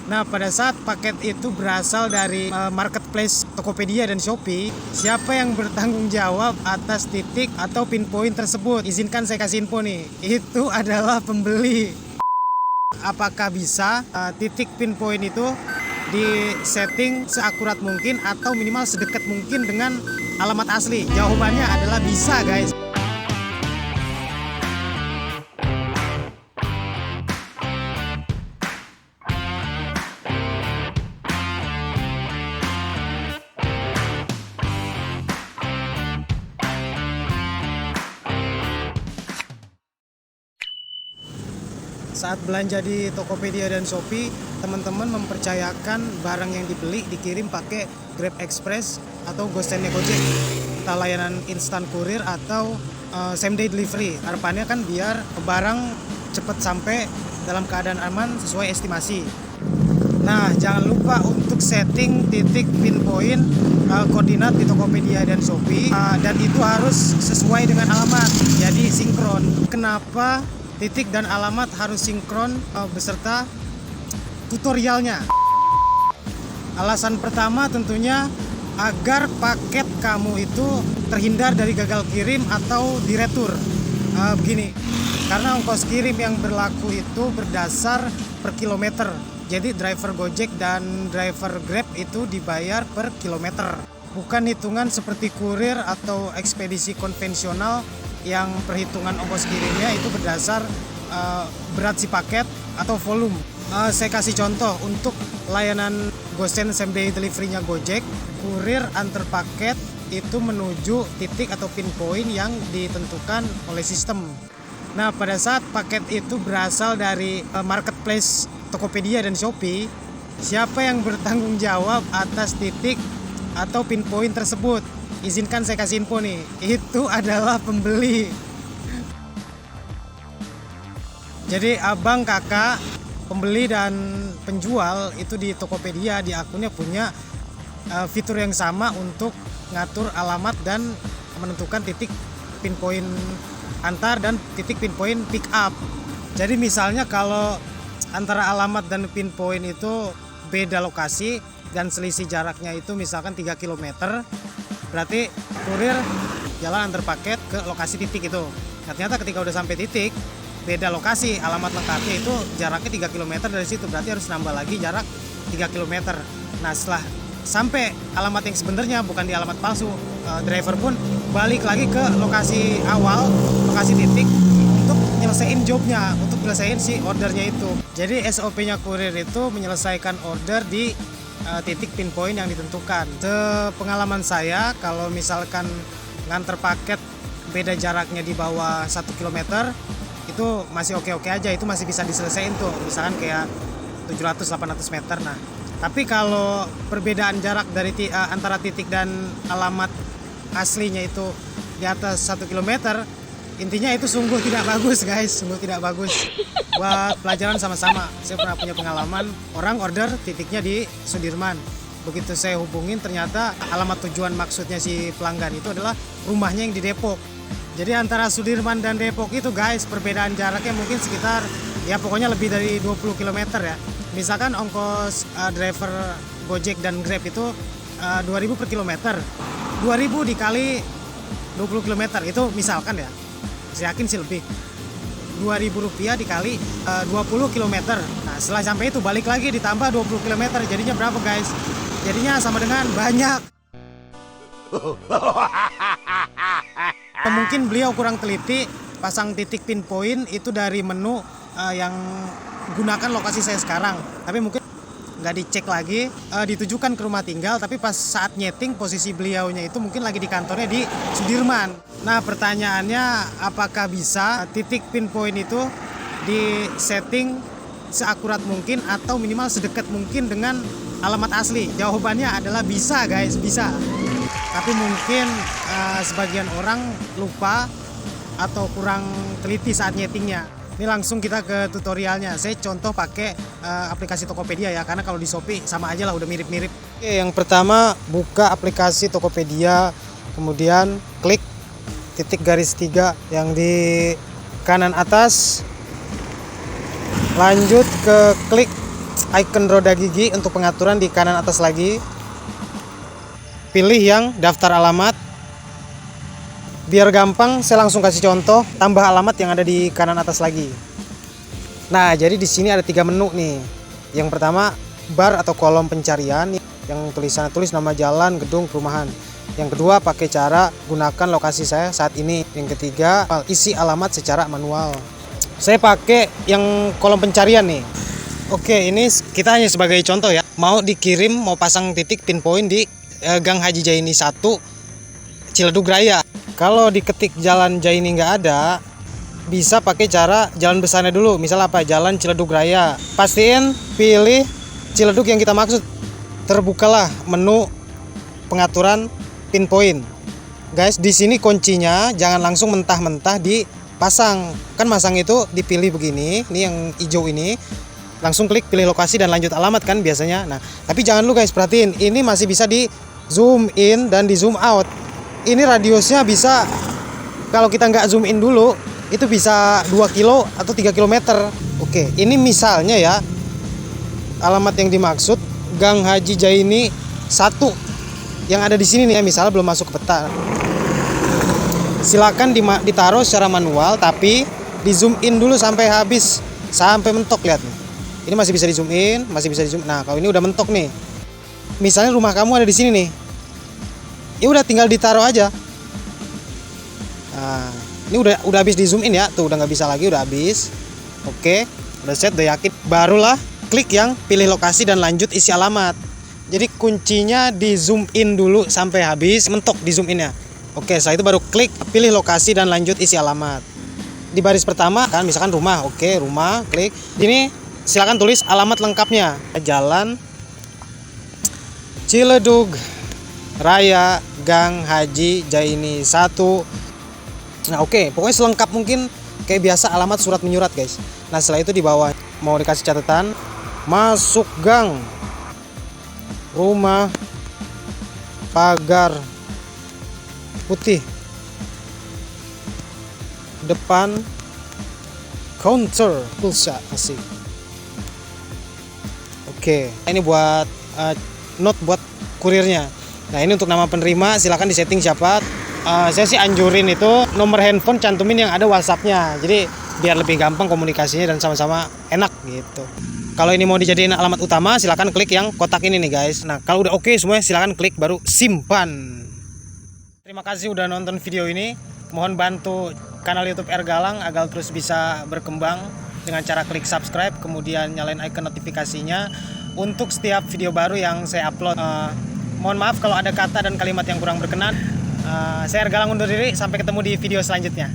Nah, pada saat paket itu berasal dari marketplace Tokopedia dan Shopee, siapa yang bertanggung jawab atas titik atau pinpoint tersebut? Izinkan saya kasih info nih, itu adalah pembeli. Apakah bisa titik pinpoint itu di setting seakurat mungkin atau minimal sedekat mungkin dengan alamat asli? Jawabannya adalah bisa, guys. Saat belanja di Tokopedia dan Shopee, teman-teman mempercayakan barang yang dibeli dikirim pakai Grab Express atau GoSend-nya Gojek, entah layanan instan kurir atau same day delivery. Harapannya kan biar barang cepat sampai dalam keadaan aman sesuai estimasi. Nah, jangan lupa untuk setting titik pinpoint koordinat di Tokopedia dan Shopee, dan itu harus sesuai dengan alamat, jadi sinkron. Kenapa titik dan alamat harus sinkron beserta tutorialnya? Alasan pertama tentunya agar paket kamu itu terhindar dari gagal kirim atau diretur. Begini, karena ongkos kirim yang berlaku itu berdasar per kilometer. Jadi driver Gojek dan driver Grab itu dibayar per kilometer, bukan hitungan seperti kurir atau ekspedisi konvensional yang perhitungan ongkos kirimnya itu berdasar berat si paket atau volume. Saya kasih contoh untuk layanan GoSend same day delivery-nya Gojek, kurir antar paket itu menuju titik atau pinpoint yang ditentukan oleh sistem. Nah, pada saat paket itu berasal dari marketplace Tokopedia dan Shopee, siapa yang bertanggung jawab atas titik atau pinpoint tersebut? Izinkan saya kasih info nih, itu adalah pembeli. Jadi abang, kakak, pembeli dan penjual itu di Tokopedia di akunnya punya fitur yang sama untuk ngatur alamat dan menentukan titik pinpoint antar dan titik pinpoint pick up. Jadi misalnya kalau antara alamat dan pinpoint itu beda lokasi dan selisih jaraknya itu misalkan 3 km, berarti kurir jalan antar paket ke lokasi titik itu. Nah, ternyata ketika udah sampai titik, beda lokasi, alamat lengkapnya itu jaraknya 3 km dari situ, berarti harus nambah lagi jarak 3 km. Nah, setelah sampai alamat yang sebenarnya, bukan di alamat palsu, driver pun balik lagi ke lokasi awal, lokasi titik untuk nyelesain jobnya, untuk nyelesain si ordernya itu. Jadi SOP-nya kurir itu menyelesaikan order di titik pinpoint yang ditentukan. Sepengalaman saya, kalau misalkan nganter paket beda jaraknya di bawah 1 km, itu masih oke-oke aja, itu masih bisa diselesaikan tuh, misalkan kayak 700-800 meter. Nah, tapi kalau perbedaan jarak dari antara titik dan alamat aslinya itu di atas 1 km, intinya itu sungguh tidak bagus, guys, sungguh tidak bagus. Buat pelajaran sama-sama. Saya pernah punya pengalaman, orang order titiknya di Sudirman. Begitu saya hubungin, ternyata alamat tujuan maksudnya si pelanggan itu adalah rumahnya yang di Depok. Jadi antara Sudirman dan Depok itu, guys, perbedaan jaraknya mungkin sekitar, ya pokoknya lebih dari 20 km ya. Misalkan ongkos driver Gojek dan Grab itu 2.000 per kilometer. 2.000 dikali 20 km itu misalkan ya, saya yakin sih lebih. Rp2.000 dikali 20 km. Nah, setelah sampai itu balik lagi ditambah 20 km. Jadinya berapa, guys? Jadinya sama dengan banyak. Mungkin beliau kurang teliti pasang titik pinpoint itu dari menu yang gunakan lokasi saya sekarang. Tapi mungkin nggak dicek lagi, ditujukan ke rumah tinggal, tapi pas saat nyeting posisi beliaunya itu mungkin lagi di kantornya di Sudirman. Nah, pertanyaannya, apakah bisa titik pinpoint itu di setting seakurat mungkin atau minimal sedekat mungkin dengan alamat asli? Jawabannya adalah bisa, guys, bisa. Tapi mungkin sebagian orang lupa atau kurang teliti saat nyetingnya. Ini langsung kita ke tutorialnya. Saya contoh pakai aplikasi Tokopedia ya, karena kalau di Shopee sama aja lah, udah mirip-mirip. Oke, yang pertama buka aplikasi Tokopedia, kemudian klik titik garis 3 yang di kanan atas, lanjut ke klik icon roda gigi untuk pengaturan di kanan atas lagi. Pilih yang daftar alamat. Biar gampang, saya langsung kasih contoh, tambah alamat yang ada di kanan atas lagi. Nah, jadi di sini ada 3 menu nih. Yang pertama, bar atau kolom pencarian yang tulisannya tulis nama jalan, gedung, perumahan. Yang kedua, pakai cara gunakan lokasi saya saat ini. Yang ketiga, isi alamat secara manual. Saya pakai yang kolom pencarian nih. Oke, ini kita hanya sebagai contoh ya. Mau dikirim, mau pasang titik pinpoint di Gang Haji Jaini 1 Ciledug Raya. Kalau diketik jalan Jaini nggak ada, bisa pakai cara jalan besarnya dulu. Misal apa? Jalan Ciledug Raya. Pastiin pilih Ciledug yang kita maksud. Terbukalah menu pengaturan pinpoint. Guys, di sini kuncinya jangan langsung mentah-mentah dipasang. Kan masang itu dipilih begini, ini yang hijau ini. Langsung klik pilih lokasi dan lanjut alamat kan biasanya. Nah, tapi jangan lu guys, perhatiin, ini masih bisa di zoom in dan di zoom out. Ini radiusnya bisa, kalau kita nggak zoom in dulu, itu bisa 2 kilo atau 3 km. Oke, ini misalnya ya, alamat yang dimaksud Gang Haji Jaini 1 yang ada di sini nih ya, misalnya belum masuk ke peta. Silakan ditaruh secara manual, tapi di zoom in dulu sampai habis, sampai mentok. Lihat nih, ini masih bisa di zoom in, masih bisa di zoom. Nah, kalau ini udah mentok nih, misalnya rumah kamu ada di sini nih, ya udah tinggal ditaruh aja. Nah, ini udah habis di zoom in ya, tuh udah nggak bisa lagi, udah habis. Oke, udah set, udah yakin, barulah klik yang pilih lokasi dan lanjut isi alamat. Jadi kuncinya di zoom in dulu sampai habis, mentok di zoom in ya. Oke, setelah itu baru klik pilih lokasi dan lanjut isi alamat. Di baris pertama kan misalkan rumah, oke rumah, klik. Ini silakan tulis alamat lengkapnya. Jalan Ciledug Raya Gang Haji Jaini 1. Nah oke, pokoknya selengkap mungkin kayak biasa alamat surat menyurat guys. Nah setelah itu di bawah mau dikasih catatan, masuk gang, rumah, pagar putih, depan counter pulsa, asik. Oke, ini buat note buat kurirnya. Nah ini untuk nama penerima, silakan disetting siapa. Saya sih anjurin itu nomor handphone cantumin yang ada WhatsApp-nya. Jadi biar lebih gampang komunikasinya dan sama-sama enak gitu. Kalau ini mau dijadiin alamat utama, silakan klik yang kotak ini nih guys. Nah kalau udah oke semuanya, silakan klik baru simpan. Terima kasih udah nonton video ini. Mohon bantu kanal YouTube R Galang agar terus bisa berkembang dengan cara klik subscribe, kemudian nyalain icon notifikasinya untuk setiap video baru yang saya upload. Mohon maaf kalau ada kata dan kalimat yang kurang berkenan. Saya R Galang undur diri, sampai ketemu di video selanjutnya.